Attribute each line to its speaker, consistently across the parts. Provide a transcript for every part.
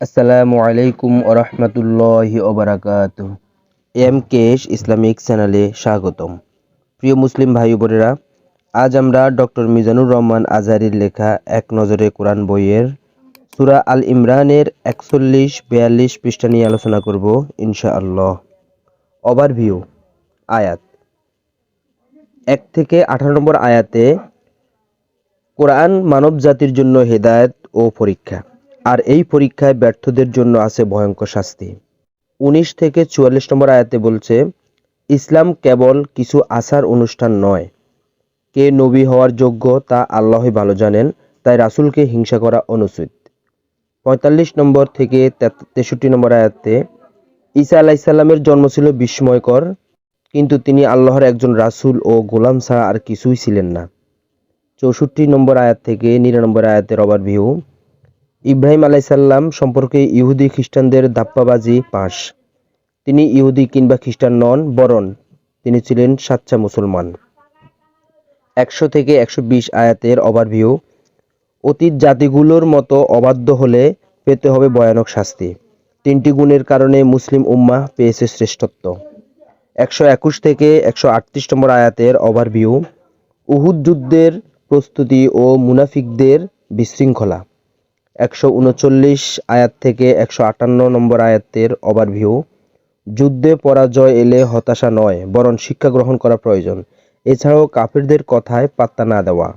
Speaker 1: আসসালামু আলাইকুম ওরহমতুল্লাহি ওবারাকাতুহ। এম কেশ ইসলামিক চ্যানেলে স্বাগতম। প্রিয় মুসলিম ভাই বোনেরা, আজ আমরা ডক্টর মিজানুর রহমান আজহারীর লেখা এক নজরে কোরআন বইয়ের সূরা আল ইমরানের 41-42 পৃষ্ঠা নিয়ে আলোচনা করব ইনশাআল্লাহ। ওভারভিউ। আয়াত 1 থেকে 18 নম্বর আয়াতে কোরআন মানব জাতির জন্য হেদায়েত ও পরীক্ষা, আর এই পরীক্ষায় ব্যর্থদের জন্য আছে ভয়ঙ্কর শাস্তি। 19 থেকে 44 নম্বর আয়াতে বলছে, ইসলাম কেবল কিছু আচার অনুষ্ঠান নয়। কে নবী হওয়ার যোগ্য তা আল্লাহই ভালো জানেন, তাই রাসূলকে হিংসা করা অনুচিত। 45 নম্বর থেকে 63 নম্বর আয়াতে ঈসা আলাইহিসসালামের জন্ম ছিল বিস্ময়কর, কিন্তু তিনি আল্লাহর একজন রাসূল ও গোলাম ছাড়া আর কিছুই ছিলেন না। 64 নম্বর আয়াত থেকে 99 আয়াতের ওভারভিউ। ইব্রাহিম আলাইহিসসালাম সম্পর্কে ইহুদি খ্রিস্টানদের ধাপ্পাবাজি ফাঁস। তিনি ইহুদি কিংবা খ্রিস্টান নন, বরং তিনি ছিলেন সাচ্চা মুসলমান। 100 থেকে 120 আয়াতের ওভারভিউ। অতীত জাতিগুলোর মতো অবাধ্য হলে পেতে হবে ভয়ানক শাস্তি। 3টি গুণের কারণে মুসলিম উম্মাহ পেয়েছে শ্রেষ্ঠত্ব। 121 থেকে 138 নম্বর আয়াতের ওভারভিউ। উহুদ যুদ্ধের প্রস্তুতি ও মুনাফিকদের বিশৃঙ্খলা। 139 আয়াত থেকে 158 নম্বর আয়াতের ওভারভিউ। যুদ্ধে পরাজয় এলে হতাশা নয়, বরং শিক্ষা গ্রহণ করা প্রয়োজন। এছাড়াও কাফিরদের কথায় পাত্তা না দেওয়া।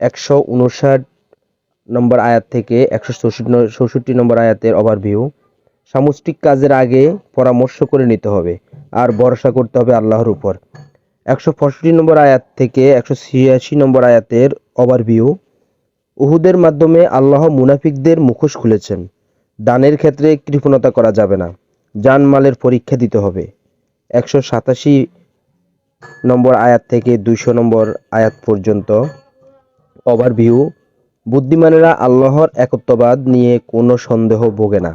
Speaker 1: 159 নম্বর আয়াত থেকে 166 নম্বর আয়াতের ওভারভিউ। সামষ্টিক কাজের আগে পরামর্শ করে নিতে হবে, আর ভরসা করতে হবে আল্লাহর উপর। 165 নম্বর আয়াত থেকে 186 নম্বর আয়াতের ওভারভিউ। উহুদের মাধ্যমে আল্লাহ মুনাফিকদের মুখোশ খুলেছেন। দানের ক্ষেত্রে কৃপণতা করা যাবে না, জানমালের পরীক্ষা দিতে হবে। 187 নম্বর আয়াত থেকে 200 নম্বর আয়াত পর্যন্ত ওভারভিউ। বুদ্ধিমানেরা আল্লাহর একত্ববাদ নিয়ে কোনো সন্দেহ ভোগে না,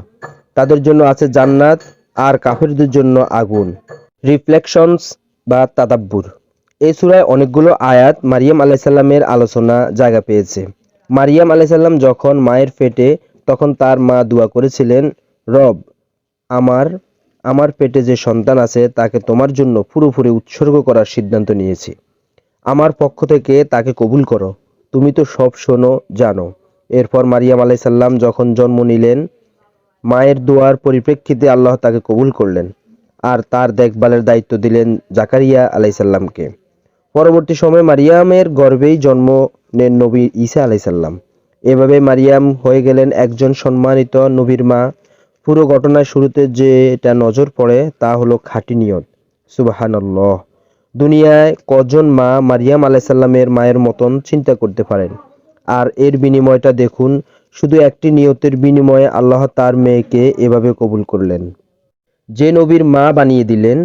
Speaker 1: তাদের জন্য আছে জান্নাত, আর কাফিরদের জন্য আগুন। রিফ্লেকশনস বা তাদাব্বুর। এই সূরায় অনেকগুলো আয়াত মারিয়াম আলাইহিসসালামের আলোচনা জায়গা পেয়েছে। মারিয়াম আলাইহিসসালাম যখন মায়ের পেটে, তখন তার মা দোয়া করেছিলেন, রব, আমার পেটে যে সন্তান আছে তাকে তোমার জন্য পুরোপুরি উৎসর্গ করার সিদ্ধান্ত নিয়েছি। আমার পক্ষ থেকে তাকে কবুল করো, তুমি তো সব শোনো, জানো। এরপর মারিয়াম আলাইহিসসালাম যখন জন্ম নিলেন, মায়ের দোয়ার পরিপ্রেক্ষিতে আল্লাহ তাকে কবুল করলেন, আর তার দেখভালের দায়িত্ব দিলেন জাকারিয়া আলাইহিসসালামকে। পরবর্তী সময়ে মারিয়ামের গর্ভেই জন্ম নেন নবী ঈসা আলাইহিসসালাম। এভাবে মারিয়াম হয়ে গেলেন একজন সম্মানিত নবীর মা। পুরো ঘটনার শুরুতে যেটা নজর পড়ে তা হলো খাঁটি নিয়ত। সুবহানাল্লাহ। দুনিয়ায় কজন মা মারিয়াম আলাইহিসসালামের মায়ের মতন চিন্তা করতে পারেন? আর এর বিনিময়টা দেখুন, শুধু একটি নিয়তের বিনিময়ে আল্লাহ তার মেয়েকে এভাবে কবুল করলেন, যে নবীর মা বানিয়ে দিলেন।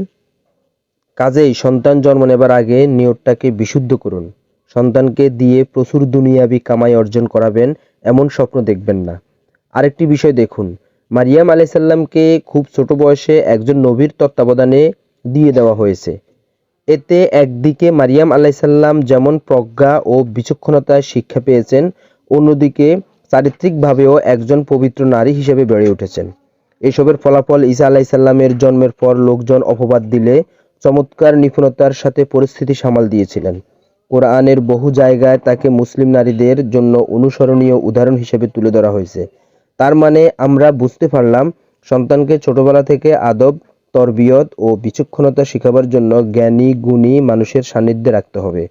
Speaker 1: কাজেই সন্তান জন্ম নেবার আগে নিয়তটাকে বিশুদ্ধ করুন। সন্তানকে দিয়ে প্রচুর দুনিয়াবি কামাই অর্জন করাবেন, এমন স্বপ্ন দেখবেন না। আরেকটি বিষয় দেখুন, মারিয়াম আলাইহিসসালামকে খুব ছোট বয়সে একজন নবীর তত্ত্বাবধানে দিয়ে দেওয়া হয়েছে। এতে একদিকে মারিয়াম আলাইহিসসালাম যেমন প্রজ্ঞা ও বিচক্ষণতার শিক্ষা পেয়েছেন, অন্যদিকে চারিত্রিকভাবেও একজন পবিত্র নারী হিসেবে বেড়ে উঠেছেন। এসবের ফলাফল ঈসা আলাইহিসসালামের জন্মের পর লোকজন অপবাদ দিলে চমৎকার নিপুণতার সাথে পরিস্থিতি সামাল দিয়েছিলেন। কোরআনের বহু জায়গায় তাকে মুসলিম নারীদের জন্য অনুসরণীয় উদাহরণ হিসেবে তুলে ধরা হয়েছে। তার মানে আমরা বুঝতে পারলাম, সন্তানকে ছোটবেলা থেকে আদব, তরবিয়ত ও বিচক্ষণতা শেখাবার জন্য জ্ঞানী গুণী মানুষের সান্নিধ্যে রাখতে হবে।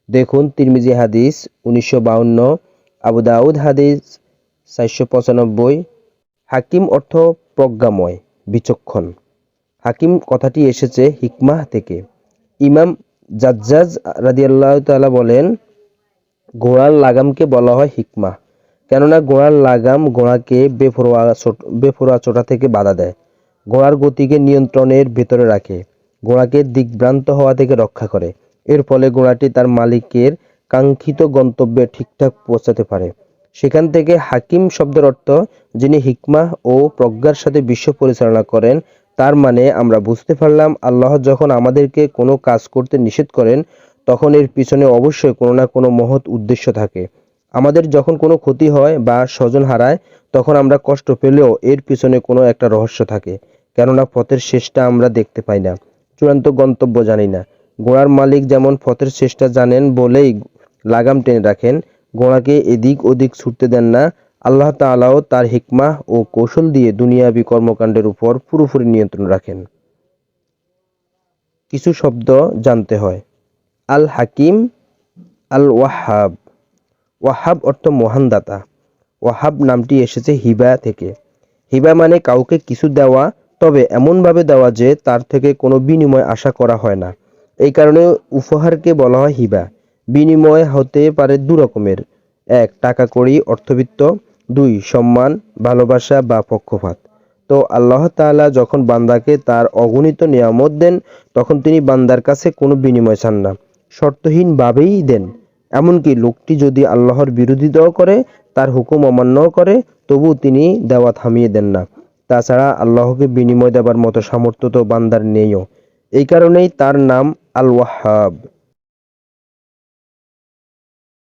Speaker 1: দেখুন তিরমিজি হাদিস 1952, আবু দাউদ হাদিস 495। হাকিম অর্থ প্রজ্ঞাময়, বিচক্ষণ। হাকিম কথাটি এসেছে হিকমাহ থেকে। ইমাম জাজ্জাজ রাদিয়াল্লাহু তাআলা বলেন, ঘোড়ার লাগামকে বলা হয় হিকমাহ, কেননা ঘোড়ার লাগাম ঘোড়াকে বেপরোয়া ছোটা থেকে বাধা দেয়, ঘোড়ার গতিকে নিয়ন্ত্রণের ভেতরে রাখে, ঘোড়াকে দিকভ্রান্ত হওয়া থেকে রক্ষা করে। এর ফলে ঘোড়াটি তার মালিকের কাঙ্ক্ষিত গন্তব্যে ঠিকঠাক পৌঁছাতে পারে। সেখান থেকে হাকিম শব্দের অর্থ যিনি হিকমাহ ও প্রজ্ঞার সাথে বিশ্ব পরিচালনা করেন। তার মানে আমরা বুঝতে পারলাম, আল্লাহ যখন আমাদেরকে কোনো কাজ করতে নিষেধ করেন, তখন এর পিছনে অবশ্যই কোনো না কোনো মহৎ উদ্দেশ্য থাকে। আমাদের যখন কোনো ক্ষতি হয় বা স্বজন হারায় তখন আমরা কষ্ট পেলেও এর পিছনে কোনো একটা রহস্য থাকে। কেননা পথের শেষটা আমরা দেখতে পাই না, চূড়ান্ত গন্তব্য জানি না। ঘোড়ার মালিক যেমন পথের শেষটা জানেন বলেই লাগাম টেনে রাখেন, ঘোড়াকে এদিক ওদিক ছুটতে দেন না। আল্লাহ তাআলাও তার হিকমাহ ও কৌশল দিয়ে দুনিয়াবী কর্মকাণ্ডের উপর পুরোপুরি নিয়ন্ত্রণ রাখেন। কিছু শব্দ জানতে হয়। আল হাকিম, আল ওয়াহাব। ওয়াহাব অর্থ মহান দাতা। ওয়াহাব নামটি এসেছে হিবা থেকে। হিবা মানে কাউকে কিছু দেওয়া, তবে এমনভাবে দেওয়া যে তার থেকে কোনো বিনিময় আশা করা হয় না। এই কারণে উপহারকে বলা হয় হিবা। বিনিময় হতে পারে দু রকমের: এক, টাকা কড়ি অর্থবিত্ত; দুই, সম্মান, ভালোবাসা বা পক্ষপাত। তো আল্লাহ তাআলা যখন বান্দাকে তার অগণিত নিয়ামত দেন তখন তিনি বান্দার কাছে কোনো বিনিময় চান না, শর্তহীনভাবেই দেন। এমনকি লোকটি যদি আল্লাহর বিরোধিতাও করে, তার হুকুম অমান্যও করে, তবু তিনি দেওয়া থামিয়ে দেন না। তাছাড়া আল্লাহকে বিনিময় দেবার মতো সামর্থ্য তো বান্দার নেইও। এই কারণেই তার নাম আল ওয়াহাব।